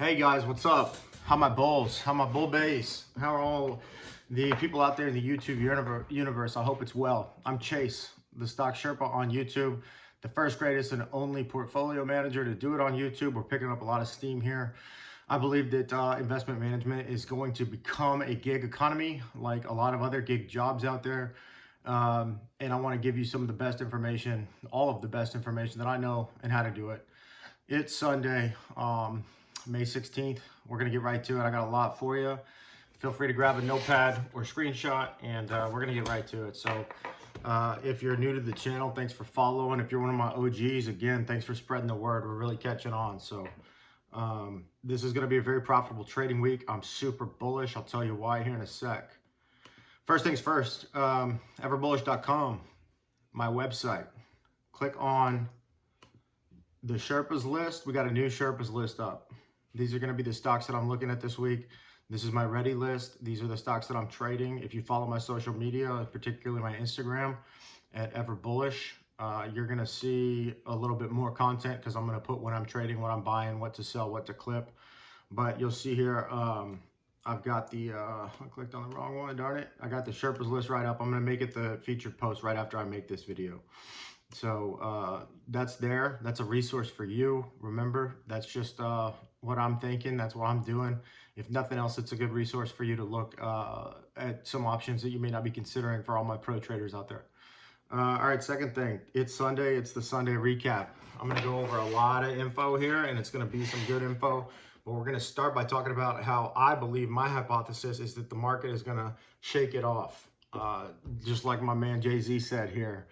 Hey guys, what's up? How my bulls? How my bull base? How are all the people out there in the YouTube universe? I hope it's well. I'm Chase, the Stock Sherpa on YouTube, the first, greatest, and only portfolio manager to do it on YouTube. We're picking up a lot of steam here. I believe that investment management is going to become a gig economy, like a lot of other gig jobs out there. And I want to give you some of the best information, all of the best information that I know and how to do it. It's Sunday, May 16th. We're going to get right to it. I got a lot for you. Feel free to grab a notepad or screenshot, and we're going to get right to it. So if you're new to the channel, thanks for following. If you're one of my OGs, again, thanks for spreading the word. We're really catching on. So this is going to be a very profitable trading week. I'm super bullish. I'll tell you why here in a sec. First things first, everbullish.com, my website. Click on the Sherpas list. We got a new Sherpas list up. These are going to be the stocks that I'm looking at this week. This is my ready list. These are the stocks that I'm trading. If you follow my social media, particularly my Instagram at everbullish, you're going to see a little bit more content because I'm going to put when I'm trading, what I'm buying, what to sell, what to clip. But you'll see here, I've got the, I clicked on the wrong one, darn it. I got the Sherpas list right up. I'm going to make it the featured post right after I make this video. So that's there. That's a resource for you. Remember, that's just what I'm thinking. That's what I'm doing. If nothing else, it's a good resource for you to look at some options that you may not be considering for all my pro traders out there. All right, second thing. It's Sunday. It's the Sunday recap. I'm going to go over a lot of info here, and it's going to be some good info. But we're going to start by talking about how I believe my hypothesis is that the market is going to shake it off. Just like my man Jay-Z said here.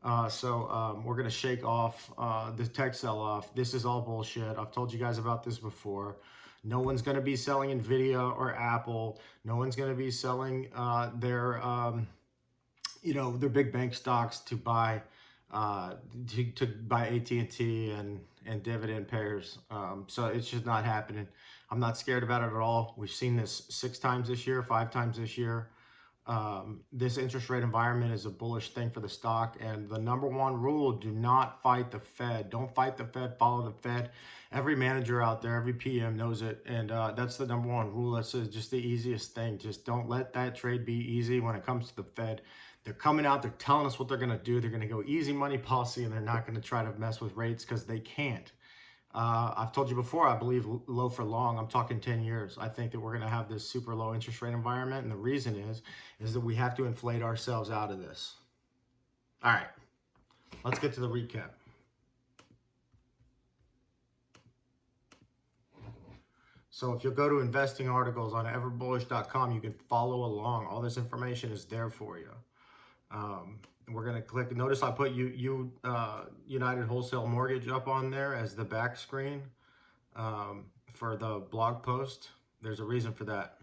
We're going to shake off the tech sell-off. This is all bullshit. I've told you guys about this before. No one's going to be selling Nvidia or Apple. No one's going to be selling their big bank stocks to buy AT&T and dividend payers. So it's just not happening. I'm not scared about it at all. We've seen this 6 times this year, 5 times this year. This interest rate environment is a bullish thing for the stock. And the number one rule, do not fight the Fed. Don't fight the Fed, follow the Fed. Every manager out there, every PM knows it. And that's the number one rule. That's just the easiest thing. Just don't let that trade be easy when it comes to the Fed. They're coming out, they're telling us what they're going to do. They're going to go easy money policy, and they're not going to try to mess with rates because they can't. I've told you before, I believe low for long. I'm talking 10 years. I think that we're going to have this super low interest rate environment. And the reason is that we have to inflate ourselves out of this. All right, let's get to the recap. So if you'll go to investing articles on everbullish.com, you can follow along. All this information is there for you. We're going to click. Notice I put United Wholesale Mortgage up on there as the back screen for the blog post. There's a reason for that.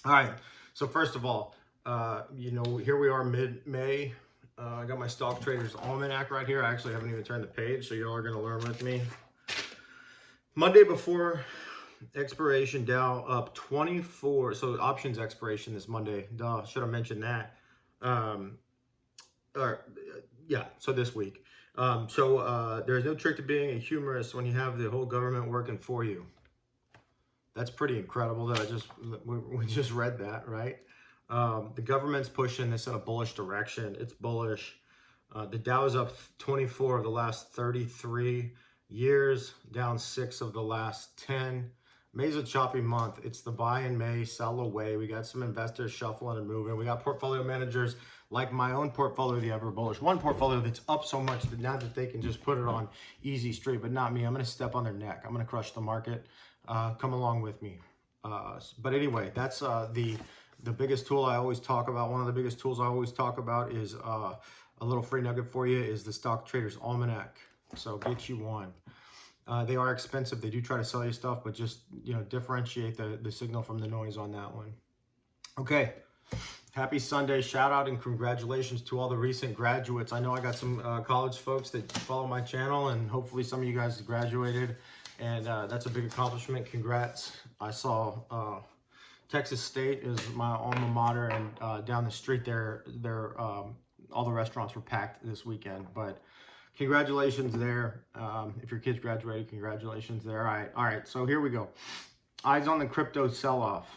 All right. So first of all, here we are mid-May. I got my Stock Traders Almanac right here. I actually haven't even turned the page, so you all are going to learn with me. Monday before expiration, Dow up 24. So options expiration this Monday. Duh, should have mentioned that. So this week. There's no trick to being a humorist when you have the whole government working for you. That's pretty incredible that we just read that, right? The government's pushing this in a bullish direction. It's bullish. The Dow is up 24 of the last 33 years, down 6 of the last 10. May's a choppy month. It's the buy in May, sell away. We got some investors shuffling and moving. We got portfolio managers like my own portfolio, the Ever Bullish. One portfolio that's up so much that now that they can just put it on easy street, but not me. I'm going to step on their neck. I'm going to crush the market. Come along with me. But anyway, that's the biggest tool I always talk about. One of the biggest tools I always talk about is a little free nugget for you is the Stock Traders Almanac. So get you one. They are expensive. They do try to sell you stuff, but just, differentiate the signal from the noise on that one. Okay. Happy Sunday. Shout out and congratulations to all the recent graduates. I know I got some college folks that follow my channel, and hopefully some of you guys graduated, and that's a big accomplishment. Congrats. I saw Texas State is my alma mater, and down the street there all the restaurants were packed this weekend, but Congratulations there. If your kids graduated, congratulations there. All right. So here we go. Eyes on the crypto sell-off.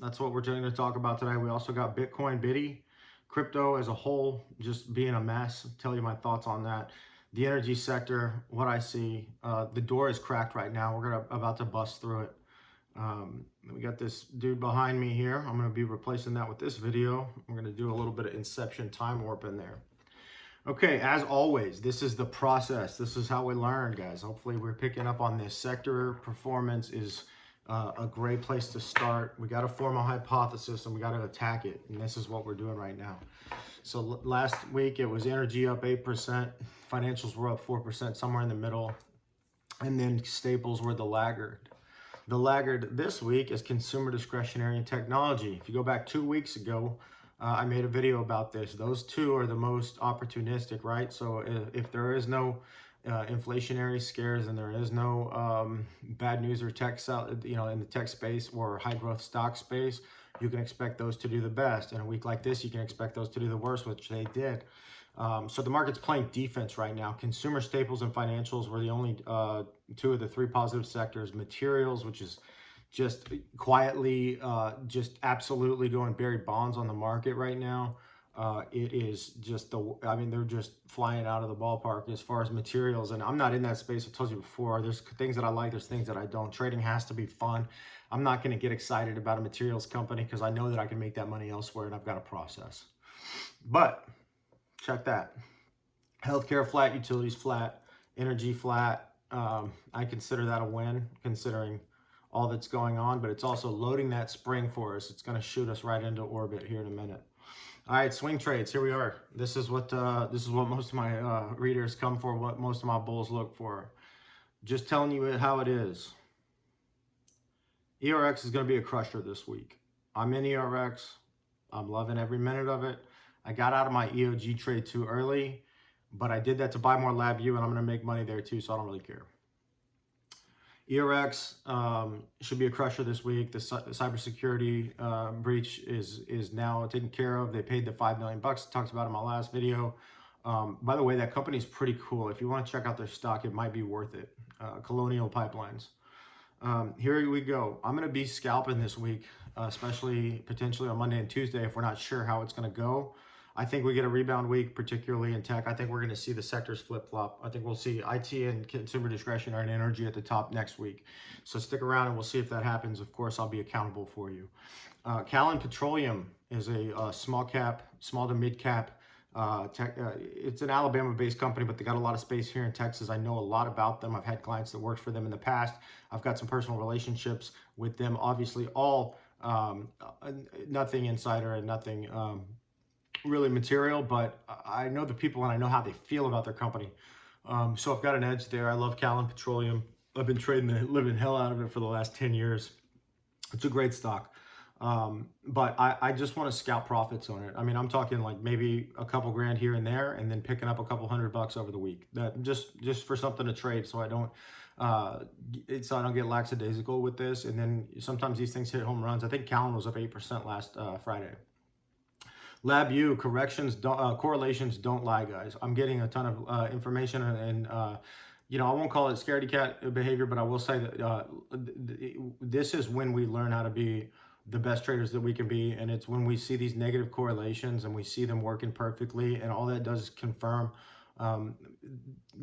That's what we're going to talk about today. We also got Bitcoin, Biddy, crypto as a whole, just being a mess. I'll tell you my thoughts on that. The energy sector, what I see. The door is cracked right now. We're about to bust through it. We got this dude behind me here. I'm going to be replacing that with this video. We're going to do a little bit of Inception time warp in there. Okay, as always, this is the process. This is how we learn, guys. Hopefully we're picking up on this. Sector performance is a great place to start. We got to form a hypothesis and we got to attack it. And this is what we're doing right now. So last week it was energy up 8%. Financials were up 4%, somewhere in the middle. And then staples were the laggard. The laggard this week is consumer discretionary and technology. If you go back 2 weeks ago, I made a video about this. Those two are the most opportunistic, right? So if there is no inflationary scares and there is no bad news or tech, in the tech space or high growth stock space, you can expect those to do the best. In a week like this, you can expect those to do the worst, which they did. So the market's playing defense right now. Consumer staples and financials were the only two of the three positive sectors. Materials, which is just quietly, just absolutely going buried bonds on the market right now. It is just they're just flying out of the ballpark as far as materials. And I'm not in that space. I told you before, there's things that I like, there's things that I don't. Trading has to be fun. I'm not going to get excited about a materials company because I know that I can make that money elsewhere and I've got a process. But check that. Healthcare flat, utilities flat, energy flat. I consider that a win considering all that's going on, but it's also loading that spring for us. It's going to shoot us right into orbit here in a minute. All right, swing trades. Here we are. This is what most of my readers come for. What most of my bulls look for. Just telling you how it is. ERX is going to be a crusher this week. I'm in ERX. I'm loving every minute of it. I got out of my EOG trade too early, but I did that to buy more Labu, and I'm going to make money there too, so I don't really care. ERX should be a crusher this week. The cybersecurity breach is now taken care of. They paid the $5 million. Talked about it in my last video. By the way, that company is pretty cool. If you want to check out their stock, it might be worth it. Colonial Pipelines. Here we go. I'm going to be scalping this week, especially potentially on Monday and Tuesday if we're not sure how it's going to go. I think we get a rebound week, particularly in tech. I think we're going to see the sectors flip-flop. I think we'll see IT and consumer discretionary and energy at the top next week. So stick around and we'll see if that happens. Of course, I'll be accountable for you. Callon Petroleum is a small to mid-cap tech. It's an Alabama-based company, but they got a lot of space here in Texas. I know a lot about them. I've had clients that worked for them in the past. I've got some personal relationships with them. Obviously, all nothing insider and nothing really material, but I know the people and I know how they feel about their company. So I've got an edge there. I love Callon Petroleum. I've been trading the living hell out of it for the last 10 years. It's a great stock. But I just want to scalp profits on it. I mean, I'm talking like maybe a couple grand here and there, and then picking up a couple $100 over the week. That just for something to trade, so I don't get lackadaisical with this. And then sometimes these things hit home runs. I think Callon was up 8% last Friday. Labu, correlations don't lie, guys. I'm getting a ton of information and I won't call it scaredy cat behavior, but I will say that this is when we learn how to be the best traders that we can be, and it's when we see these negative correlations and we see them working perfectly, and all that does is confirm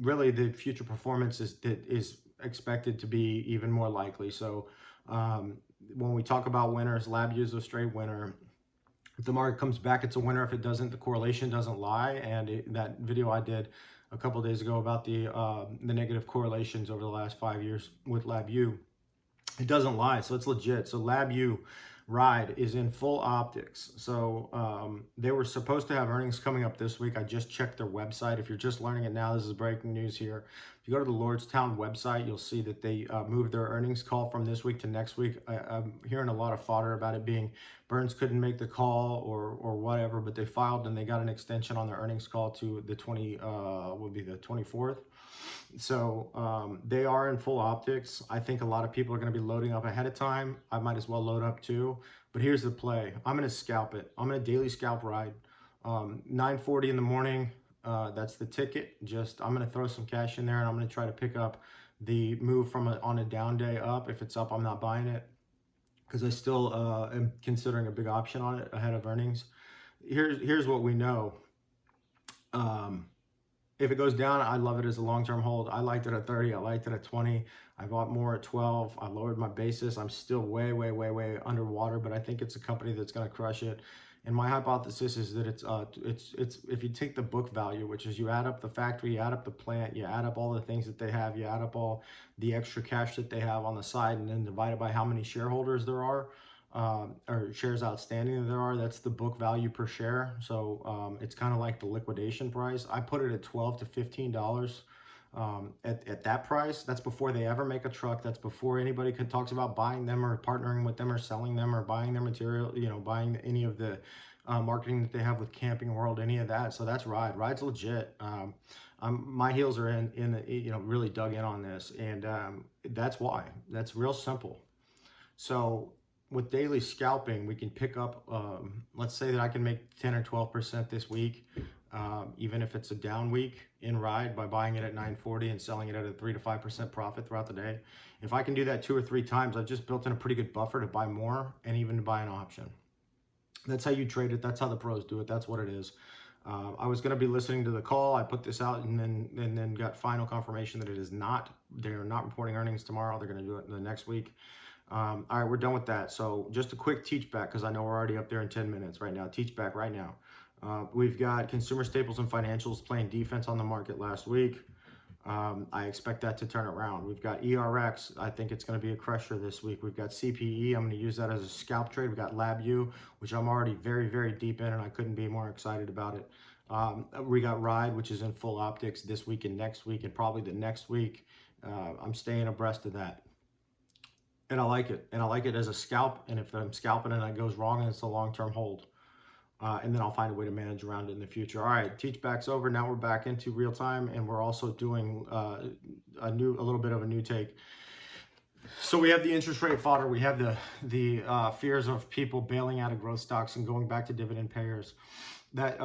really the future performance is expected to be even more likely. So when we talk about winners, Labu is a straight winner. If the market comes back, it's a winner. If it doesn't, the correlation doesn't lie. And that video I did a couple of days ago about the negative correlations over the last 5 years with Labu, it doesn't lie. So it's legit. So Labu ride is in full optics. So they were supposed to have earnings coming up this week. I just checked their website. If you're just learning it now, this is breaking news here. If you go to the Lordstown website, you'll see that they moved their earnings call from this week to next week. I'm hearing a lot of fodder about it being Burns couldn't make the call or whatever, but they filed and they got an extension on their earnings call to the 24th. So they are in full optics. I think a lot of people are going to be loading up ahead of time. I might as well load up too. But here's the play. I'm going to scalp it. I'm going to daily scalp ride. 9:40 in the morning. That's the ticket. I'm going to throw some cash in there, and I'm going to try to pick up the move from on a down day up. If it's up, I'm not buying it because I still am considering a big option on it ahead of earnings. Here's what we know. Um, if it goes down, I love it as a long-term hold. I liked it at 30. I liked it at 20. I bought more at 12. I lowered my basis. I'm still way, way, way, way underwater, but I think it's a company that's going to crush it. And my hypothesis is that it's if you take the book value, which is you add up the factory, you add up the plant, you add up all the things that they have, you add up all the extra cash that they have on the side, and then divide it by how many shareholders there are, or shares outstanding there are. That's the book value per share. So it's kind of like the liquidation price. I put it at $12 to $15 at that price. That's before they ever make a truck. That's before anybody talks about buying them or partnering with them or selling them or buying their material, buying any of the marketing that they have with Camping World, any of that. So that's Ride. Ride's legit. My heels are really dug in on this, and that's why. That's real simple. So with daily scalping, we can pick up, let's say that I can make 10 or 12% this week, even if it's a down week in Ride, by buying it at 940 and selling it at a 3 to 5% profit throughout the day. If I can do that 2 or 3 times, I've just built in a pretty good buffer to buy more and even to buy an option. That's how you trade it. That's how the pros do it. That's what it is. I was going to be listening to the call. I put this out and then got final confirmation that it is not. They're not reporting earnings tomorrow. They're going to do it in the next week. All right, we're done with that. So just a quick teach back, because I know we're already up there in 10 minutes right now. Teach back right now. We've got consumer staples and financials playing defense on the market last week. I expect that to turn around. We've got ERX. I think it's going to be a crusher this week. We've got CPE. I'm going to use that as a scalp trade. We've got Labu, which I'm already very, very deep in, and I couldn't be more excited about it. We got Ride, which is in full optics this week and next week, and probably the next week. I'm staying abreast of that. And I like it. And I like it as a scalp. And if I'm scalping and it goes wrong, and it's a long-term hold. And then I'll find a way to manage around it in the future. All right, teach back's over. Now we're back into real time, and we're also doing a little bit of a new take. So we have the interest rate fodder. We have the fears of people bailing out of growth stocks and going back to dividend payers. That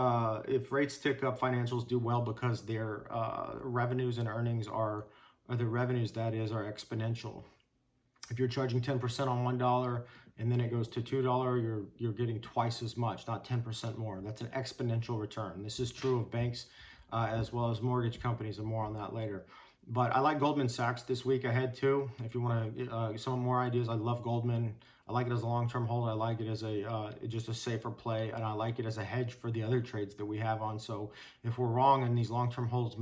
if rates tick up, financials do well because their revenues and earnings are the revenues that is are exponential. If you're charging 10% on $1 and then it goes to $2, you're getting twice as much, not 10% more. That's an exponential return. This is true of banks as well as mortgage companies, and more on that later. But I like Goldman Sachs this week ahead too. If you want to some more ideas, I love Goldman. I like it as a long-term hold. I like it as just a safer play, and I like it as a hedge for the other trades that we have on. So if we're wrong and these long-term holds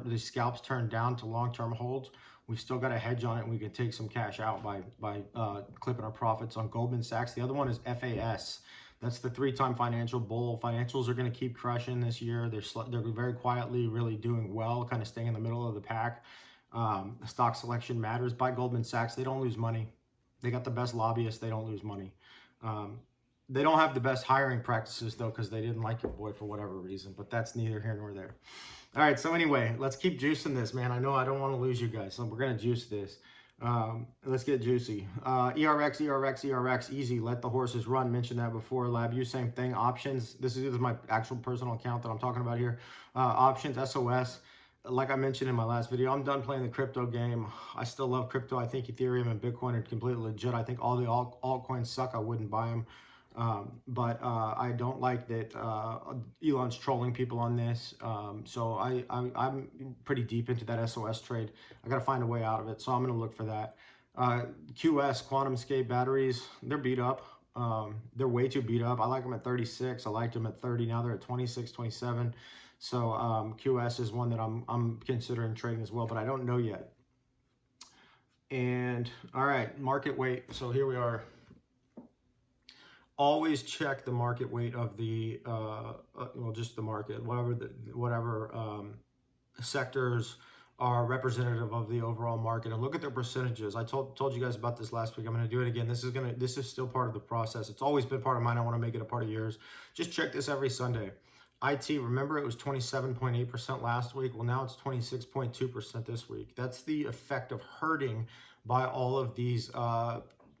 these scalps turn down to long-term holds, we've still got a hedge on it, and we can take some cash out by clipping our profits on Goldman Sachs. The other one is FAS. That's the 3-time financial bull. Financials are going to keep crushing this year. They're very quietly really doing well, kind of staying in the middle of the pack. Stock selection matters by Goldman Sachs. They don't lose money. They got the best lobbyists. They don't lose money. They don't have the best hiring practices, though, because they didn't like your boy for whatever reason. But that's neither here nor there. All right, so anyway, let's keep juicing this, man. I know I don't want to lose you guys, so we're going to juice this. Let's get juicy. ERX, easy. Let the horses run. Mentioned that before. Labu, same thing. Options. This is my actual personal account that I'm talking about here. Options, SOS. Like I mentioned in my last video, I'm done playing the crypto game. I still love crypto. I think Ethereum and Bitcoin are completely legit. I think all the altcoins suck. I wouldn't buy them. But I don't like that Elon's trolling people on this. So I'm pretty deep into that SOS trade. I got to find a way out of it. So I'm going to look for that. QS, QuantumScape batteries, they're beat up. They're way too beat up. I like them at 36. I liked them at 30. Now they're at 26, 27. So QS is one that I'm considering trading as well, but I don't know yet. And all right, market weight. So here we are. Always check the market weight of the just the market, whatever sectors are representative of the overall market, and look at their percentages. I told you guys about this last week. I'm going to do it again. This is still part of the process. It's always been part of mine. I want to make it a part of yours. Just check this every Sunday. IT, remember it was 27.8% last week. Well, now it's 26.2% this week. That's the effect of hurting by all of these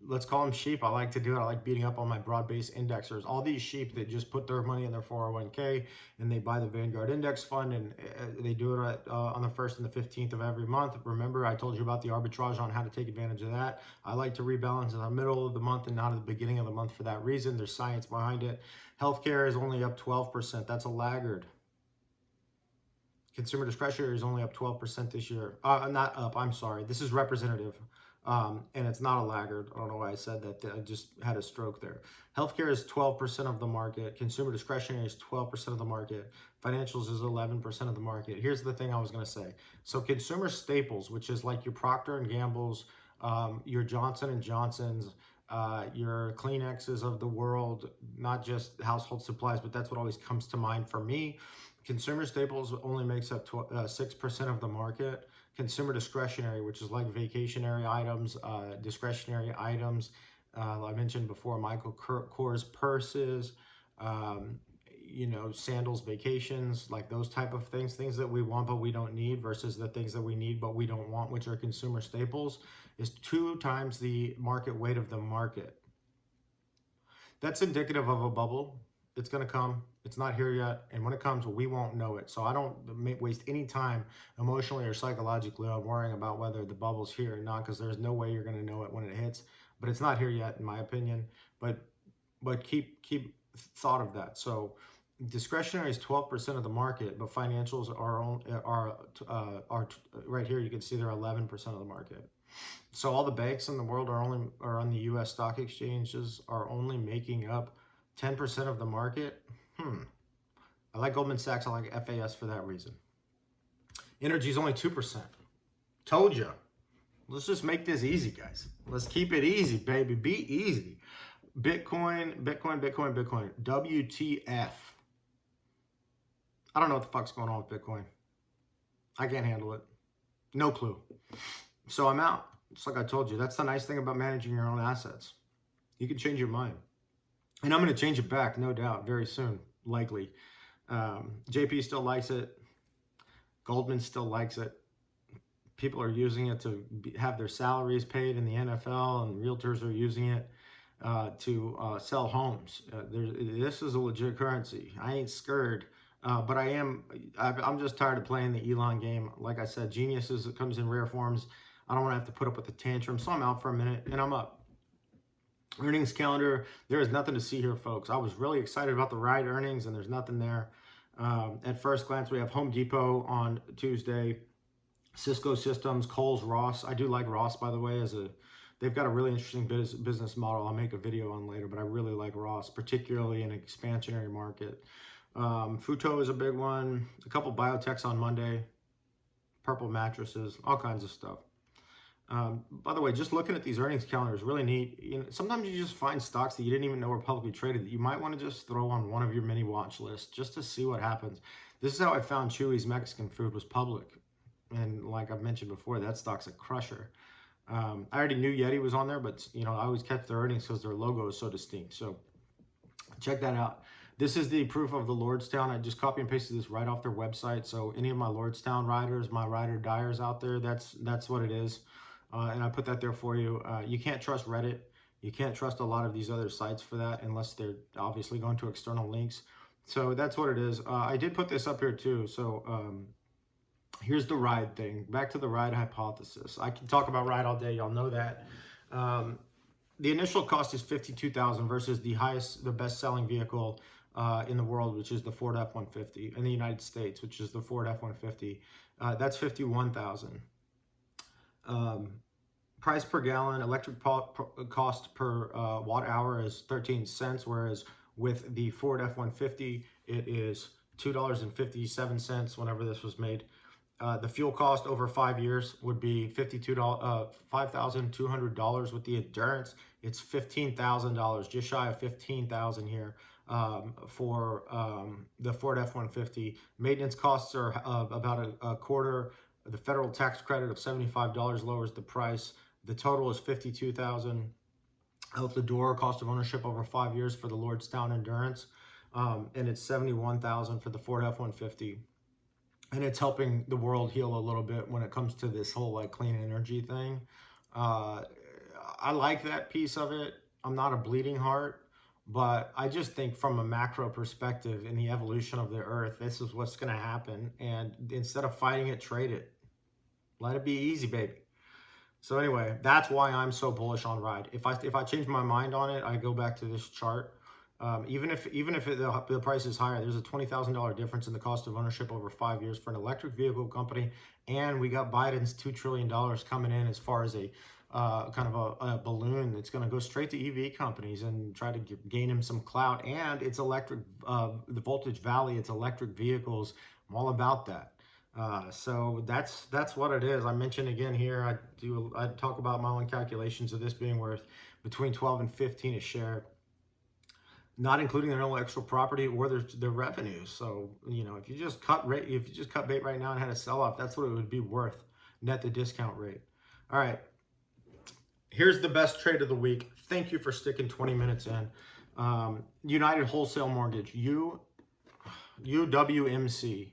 let's call them sheep. I like to do it. I like beating up on my broad-based indexers. All these sheep that just put their money in their 401k and they buy the Vanguard Index Fund, and they do it on the 1st and the 15th of every month. Remember, I told you about the arbitrage on how to take advantage of that. I like to rebalance in the middle of the month and not at the beginning of the month for that reason. There's science behind it. Healthcare is only up 12%. That's a laggard. Consumer discretionary is only up 12% this year. Not up, I'm sorry. This is representative. And it's not a laggard. I don't know why I said that. I just had a stroke there. Healthcare is 12% of the market. Consumer discretionary is 12% of the market. Financials is 11% of the market. Here's the thing I was going to say. So consumer staples, which is like your Procter and Gamble's, your Johnson and Johnson's, your Kleenexes of the world, not just household supplies, but that's what always comes to mind for me. Consumer staples only makes up 6% of the market. Consumer discretionary, which is like vacationary items, discretionary items. I mentioned before, Michael Kors purses, sandals, vacations, like those type of things that we want but we don't need versus the things that we need but we don't want, which are consumer staples, is 2 times the market weight of the market. That's indicative of a bubble. It's going to come. It's not here yet. And when it comes, we won't know it. So I don't waste any time emotionally or psychologically on worrying about whether the bubble's here or not, because there's no way you're going to know it when it hits. But it's not here yet, in my opinion. But keep thought of that. So discretionary is 12% of the market, but financials are right here. You can see they're 11% of the market. So all the banks in the world are on the U.S. stock exchanges are only making up 10% of the market. I like Goldman Sachs. I like FAS for that reason. Energy is only 2%. Told you. Let's just make this easy, guys. Let's keep it easy, baby. Be easy. Bitcoin. WTF. I don't know what the fuck's going on with Bitcoin. I can't handle it. No clue. So I'm out. Just like I told you. That's the nice thing about managing your own assets. You can change your mind. And I'm going to change it back, no doubt, very soon, likely. JP still likes it. Goldman still likes it. People are using it to have their salaries paid in the NFL, and realtors are using it to sell homes. This is a legit currency. I ain't scared, but I'm just tired of playing the Elon game. Like I said, geniuses, it comes in rare forms. I don't want to have to put up with the tantrum, so I'm out for a minute, and I'm up. Earnings calendar, there is nothing to see here, folks. I was really excited about the ride earnings, and there's nothing there. At first glance, we have Home Depot on Tuesday, Cisco Systems, Kohl's, Ross. I do like Ross, by the way, they've got a really interesting business model I'll make a video on later, but I really like Ross, particularly in an expansionary market. Futo is a big one. A couple biotechs on Monday, Purple mattresses, all kinds of stuff. By the way, just looking at these earnings calendars is really neat. Sometimes you just find stocks that you didn't even know were publicly traded that you might want to just throw on one of your mini watch lists just to see what happens. This is how I found Chewy's Mexican food was public. And like I've mentioned before, that stock's a crusher. I already knew Yeti was on there, but I always kept their earnings because their logo is so distinct. So check that out. This is the proof of the Lordstown. I just copy and pasted this right off their website. So any of my Lordstown riders, my ride or diers out there, that's what it is. And I put that there for you. You can't trust Reddit. You can't trust a lot of these other sites for that unless they're obviously going to external links. So that's what it is. I did put this up here too. So here's the ride thing. Back to the ride hypothesis. I can talk about ride all day. Y'all know that. The initial cost is $52,000 versus the best-selling vehicle in the world, which is the Ford F-150, in the United States, which is the Ford F-150. That's $51,000. Price per gallon, electric cost per watt hour is 13 cents, whereas with the Ford F-150, it is $2.57 whenever this was made. The fuel cost over 5 years would be $5,200 with the endurance. It's $15,000, just shy of $15,000 here for the Ford F-150. Maintenance costs are about a quarter. The federal tax credit of $75 lowers the price. The total is $52,000. Out the door, cost of ownership over 5 years for the Lordstown Endurance, and it's $71,000 for the Ford F-150. And it's helping the world heal a little bit when it comes to this whole like clean energy thing. I like that piece of it. I'm not a bleeding heart, but I just think from a macro perspective in the evolution of the earth, this is what's going to happen. And instead of fighting it, trade it. Let it be easy, baby. So anyway, that's why I'm so bullish on Ride. If I change my mind on it, I go back to this chart. Even if the price is higher, there's a $20,000 difference in the cost of ownership over 5 years for an electric vehicle company, and we got Biden's $2 trillion coming in as far as a kind of a balloon that's going to go straight to EV companies and try to gain him some clout. And it's electric, the Voltage Valley, it's electric vehicles. I'm all about that. So that's what it is. I mentioned again here, I talk about my own calculations of this being worth between 12 and 15 a share, not including their intellectual property or their revenues. So, you know, if you just cut bait right now and had a sell-off, that's what it would be worth, net the discount rate. All right, here's the best trade of the week. Thank you for sticking 20 minutes in. United Wholesale Mortgage, UWMC.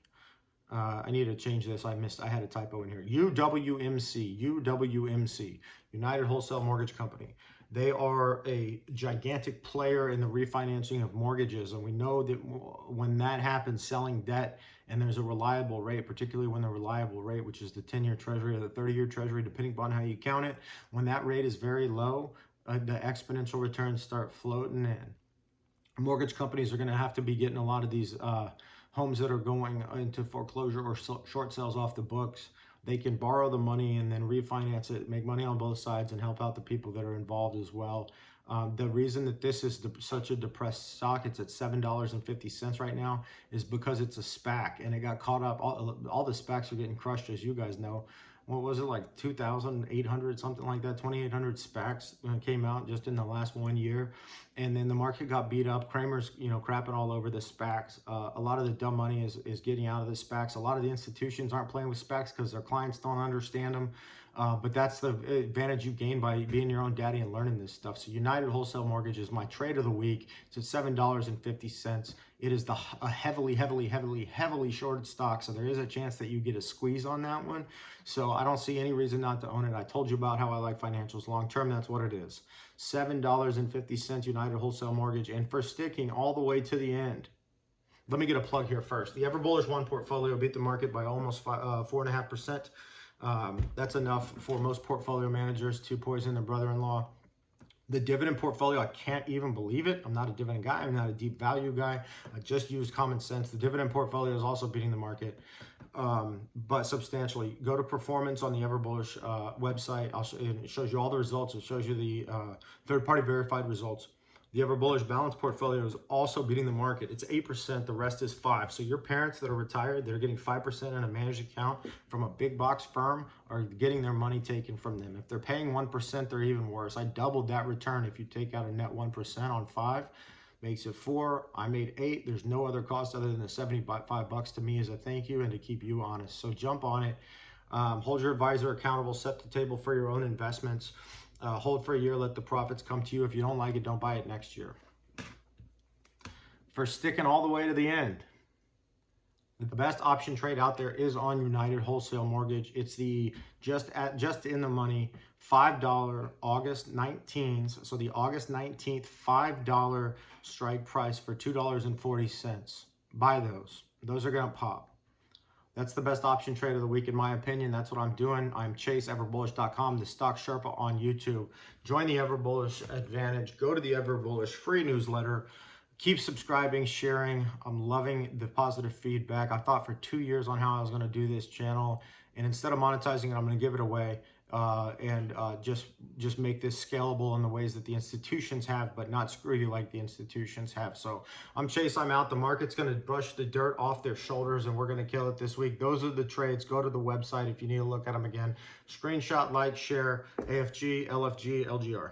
I need to change this. I had a typo in here. UWMC, United Wholesale Mortgage Company. They are a gigantic player in the refinancing of mortgages. And we know that when that happens, selling debt, and there's a reliable rate, particularly when the reliable rate, which is the 10-year treasury or the 30-year treasury, depending upon how you count it, when that rate is very low, the exponential returns start floating in. Mortgage companies are going to have to be getting a lot of these homes that are going into foreclosure or short sales off the books. They can borrow the money and then refinance it, make money on both sides, and help out the people that are involved as well. The reason that this is such a depressed stock, it's at $7.50 right now, is because it's a SPAC and it got caught up. All the SPACs are getting crushed, as you guys know. What was it, like 2,800, something like that? 2,800 SPACs came out just in the last 1 year. And then the market got beat up. Kramer's, you know, crapping all over the SPACs. A lot of the dumb money is getting out of the SPACs. A lot of the institutions aren't playing with SPACs because their clients don't understand them. But that's the advantage you gain by being your own daddy and learning this stuff. So United Wholesale Mortgage is my trade of the week. It's at $7.50. It is a heavily shorted stock. So there is a chance that you get a squeeze on that one. So I don't see any reason not to own it. I told you about how I like financials long term. That's what it is. $7.50 United Wholesale Mortgage. And for sticking all the way to the end, let me get a plug here first. The Ever Bullish One portfolio beat the market by almost 4.5%. That's enough for most portfolio managers to poison their brother-in-law. The dividend portfolio, I can't even believe it. I'm not a dividend guy. I'm not a deep value guy. I just use common sense. The dividend portfolio is also beating the market, but substantially. Go to performance on the Ever Bullish website. It shows you all the results. It shows you the third-party verified results. The Ever Bullish Balanced portfolio is also beating the market. It's 8%, the rest is 5%. So your parents that are retired, they're getting 5% in a managed account from a big box firm, are getting their money taken from them. If they're paying 1%, they're even worse. I doubled that return if you take out a net 1% on 5. Makes it 4. I made 8. There's no other cost other than the $75 to me as a thank you and to keep you honest. So jump on it. Hold your advisor accountable. Set the table for your own investments. Hold for a year, let the profits come to you. If you don't like it, don't buy it next year. For sticking all the way to the end, the best option trade out there is on United Wholesale Mortgage. It's the just in the money $5 August 19th. So the August 19th $5 strike price for $2.40. Buy those. Those are gonna pop. That's the best option trade of the week, in my opinion. That's what I'm doing. I'm Chase, everbullish.com, the Stock Sherpa on YouTube. Join the Ever Bullish Advantage. Go to the Ever Bullish free newsletter. Keep subscribing, sharing. I'm loving the positive feedback. I thought for 2 years on how I was going to do this channel, and instead of monetizing it, I'm going to give it away and just make this scalable in the ways that the institutions have, but not screw you like the institutions have. So I'm Chase. I'm out. The market's going to brush the dirt off their shoulders, and we're going to kill it this week. Those are the trades. Go to the website if you need to look at them again. Screenshot, like, share, AFG, LFG, LGR.